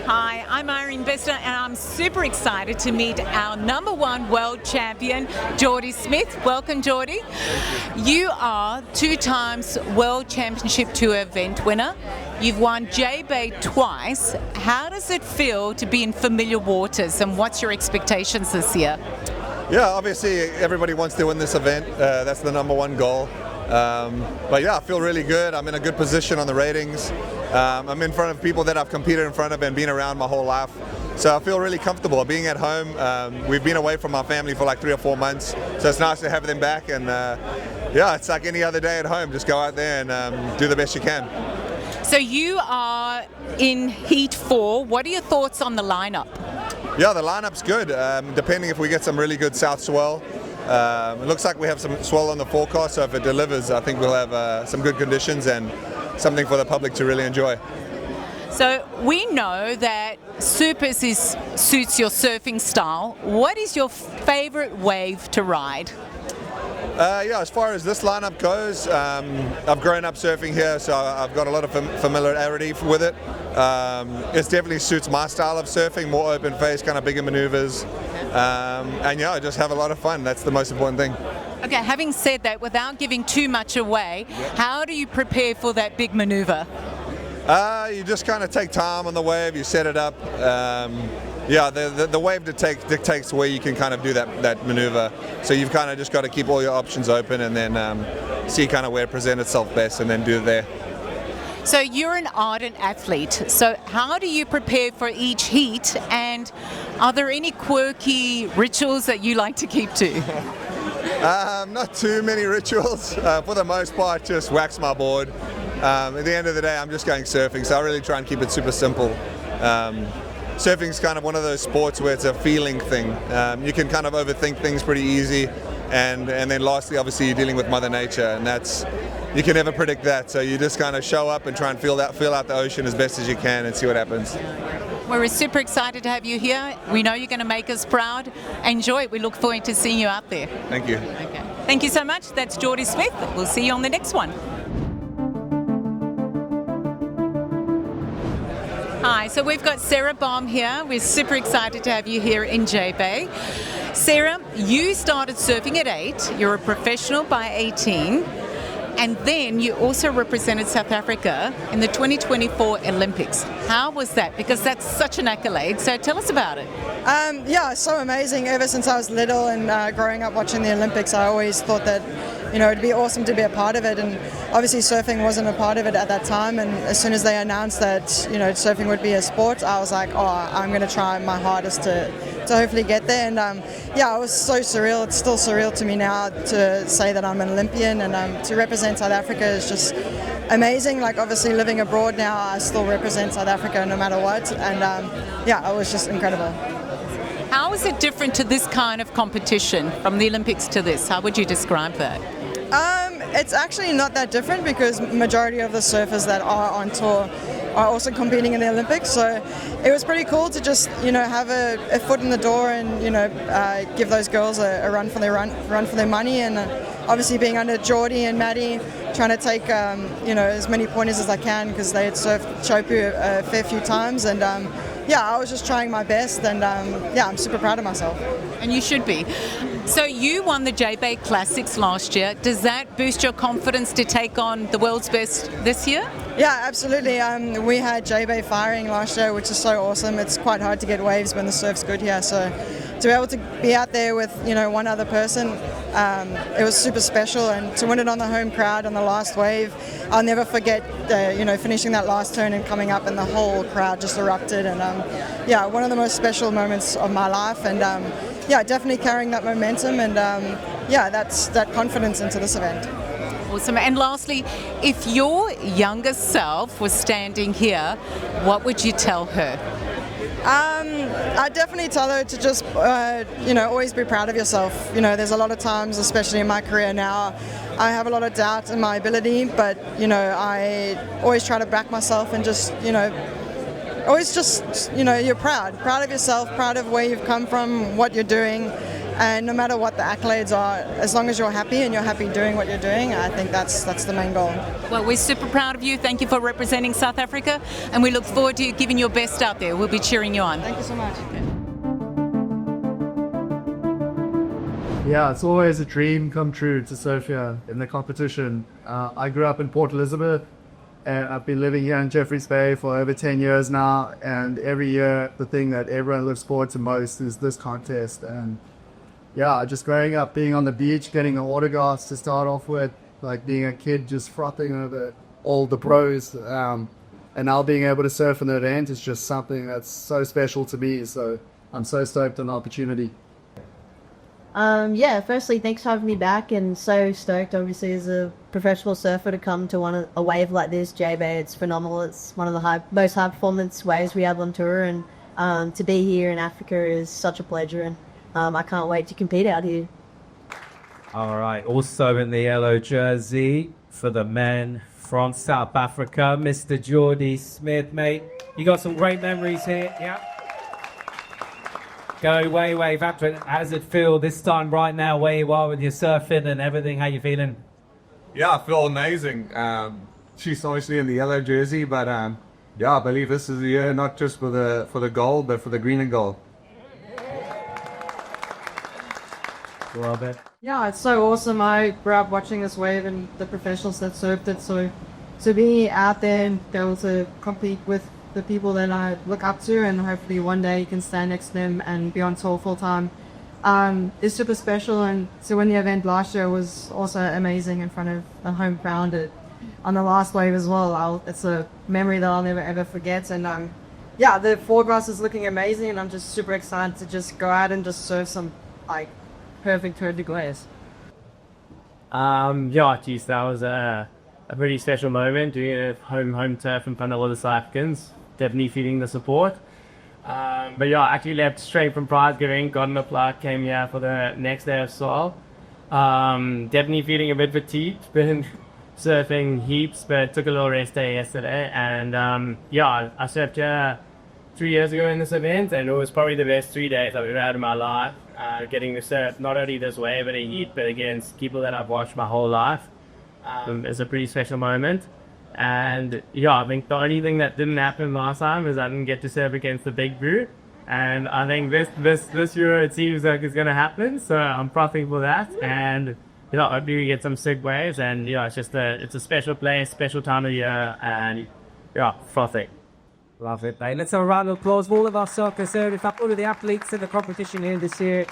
Hi, I'm Irene Bester and I'm super excited to meet our #1 world champion, Jordy Smith. Welcome, Jordy. You are 2 times World Championship Tour event winner. You've won JBay twice. How does it feel to be in familiar waters, and what's your expectations this year? Yeah, obviously everybody wants to win this event. That's the #1 goal. But yeah, I feel really good. I'm in a good position on the ratings. I'm in front of people that I've competed in front of and been around my whole life. So I feel really comfortable being at home. We've been away from our family for like 3 or 4 months, so it's nice to have them back. And yeah, it's like any other day at home. Just go out there and do the best you can. So you are in Heat 4. What are your thoughts on the lineup? Yeah, the lineup's good. Depending if we get some really good south swell. It looks like we have some swell on the forecast, so if it delivers, I think we'll have some good conditions and something for the public to really enjoy. So we know that Supers suits your surfing style. What is your favorite wave to ride? Yeah, as far as this lineup goes, I've grown up surfing here, so I've got a lot of familiarity with it. It definitely suits my style of surfing, more open face, kind of bigger maneuvers. And yeah, I just have a lot of fun. That's the most important thing. Okay, having said that, without giving too much away, how do you prepare for that big maneuver? You just kind of take time on the wave, you set it up. Yeah, the wave dictates where you can kind of do that maneuver. So you've kind of just got to keep all your options open and then see kind of where it presents itself best and then do it there. So you're an ardent athlete. So how do you prepare for each heat, and are there any quirky rituals that you like to keep to? Not too many rituals. For the most part, just wax my board. At the end of the day, I'm just going surfing, so I really try and keep it super simple. Surfing's kind of one of those sports where it's a feeling thing. You can kind of overthink things pretty easy, and then lastly, obviously, you're dealing with Mother Nature, and you can never predict that. So you just kind of show up and try and feel out the ocean as best as you can and see what happens. We're super excited to have you here. We know you're going to make us proud. Enjoy it. We look forward to seeing you out there. Thank you. Okay. Thank you so much. That's Jordy Smith. We'll see you on the next one. Hi, so we've got Sarah Baum here. We're super excited to have you here in JBay. Sarah, you started surfing at 8. You're a professional by 18. And then you also represented South Africa in the 2024 Olympics. How was that? Because that's such an accolade. So tell us about it. Yeah, so amazing. Ever since I was little and growing up watching the Olympics, I always thought that, it'd be awesome to be a part of it. And obviously surfing wasn't a part of it at that time. And as soon as they announced that, surfing would be a sport, I was like, oh, I'm going to try my hardest to hopefully get there. And yeah, it was so surreal. It's still surreal to me now to say that I'm an Olympian, and to represent South Africa is just amazing. Like, obviously living abroad now, I still represent South Africa no matter what. And yeah, it was just incredible. How is it different to this kind of competition, from the Olympics to this? How would you describe that? It's actually not that different, because majority of the surfers that are on tour are also competing in the Olympics. So it was pretty cool to just, have a foot in the door and, give those girls a run for their money. And obviously being under Jordy and Maddie, trying to take, as many pointers as I can, because they had surfed Chopu a fair few times. And yeah, I was just trying my best, and yeah, I'm super proud of myself. And you should be. So you won the JBay Classics last year. Does that boost your confidence to take on the world's best this year? Yeah, absolutely. We had JBay firing last year, which is so awesome. It's quite hard to get waves when the surf's good here. So to be able to be out there with, one other person, it was super special. And to win it on the home crowd on the last wave, I'll never forget, finishing that last turn and coming up, and the whole crowd just erupted. And yeah, one of the most special moments of my life. And yeah, definitely carrying that momentum, and yeah, that's that confidence into this event. Awesome. And lastly, if your younger self was standing here, what would you tell her? I'd definitely tell her to just, always be proud of yourself. There's a lot of times, especially in my career now, I have a lot of doubt in my ability, but, I always try to back myself and just, always just, you're proud of yourself, proud of where you've come from, what you're doing, And no matter what the accolades are, as long as you're happy and you're happy doing what you're doing, I think that's the main goal. Well, we're super proud of you. Thank you for representing South Africa, and we look forward to you giving your best out there. We'll be cheering you on. Thank you so much. Yeah, it's always a dream come true to surf here in the competition. I grew up in Port Elizabeth, and I've been living here in Jeffreys Bay for over 10 years now, and every year the thing that everyone looks forward to most is this contest. And yeah, just growing up, being on the beach, getting the autographs to start off with, like being a kid just frothing over all the pros, and now being able to surf in the event is just something that's so special to me. So I'm so stoked on the opportunity. Yeah, firstly, thanks for having me back, and so stoked, obviously, as a professional surfer to come to a wave like this, JBay. It's phenomenal. It's one of the most high-performance waves we have on tour, and to be here in Africa is such a pleasure, and I can't wait to compete out here. All right, also in the yellow jersey for the men from South Africa, Mr. Jordy Smith, mate. You got some great memories here, yeah? Go way back to it. How does it feel this time right now where you are with your surfing and everything? How you feeling? Yeah, I feel amazing. She's obviously in the yellow jersey, but yeah, I believe this is the year not just for the gold, but for the green and gold. Love it. Yeah, it's so awesome. I grew up watching this wave and the professionals that surfed it, so to be out there and be able to compete with the people that I look up to, and hopefully one day you can stand next to them and be on tour full time, is super special. And to win the event last year was also amazing in front of a home crowd on the last wave as well. It's a memory that I'll never ever forget. And yeah, the foregrass is looking amazing, and I'm just super excited to just go out and just surf some like perfect tour de glace. Yeah, geez, that was a pretty special moment doing it home turf in front of all the South Africans. Definitely feeling the support. But yeah, I actually left straight from prize giving, got on a flight, came here for the next day of swell. Definitely feeling a bit fatigued, been surfing heaps, but took a little rest day yesterday. And yeah, I surfed here 3 years ago in this event, and it was probably the best 3 days I've ever had in my life. Getting to surf not only this way, but in heat, but against people that I've watched my whole life. It's a pretty special moment. And yeah, I think the only thing that didn't happen last time is I didn't get to surf against the big brute. And I think this year it seems like it's going to happen. So I'm frothing for that. And yeah, hopefully we get some sick waves. And yeah, it's a special place, special time of year. And yeah, frothing. Love it, mate. Let's have a round of applause for all of our soccer service, all of the athletes in the competition here this year.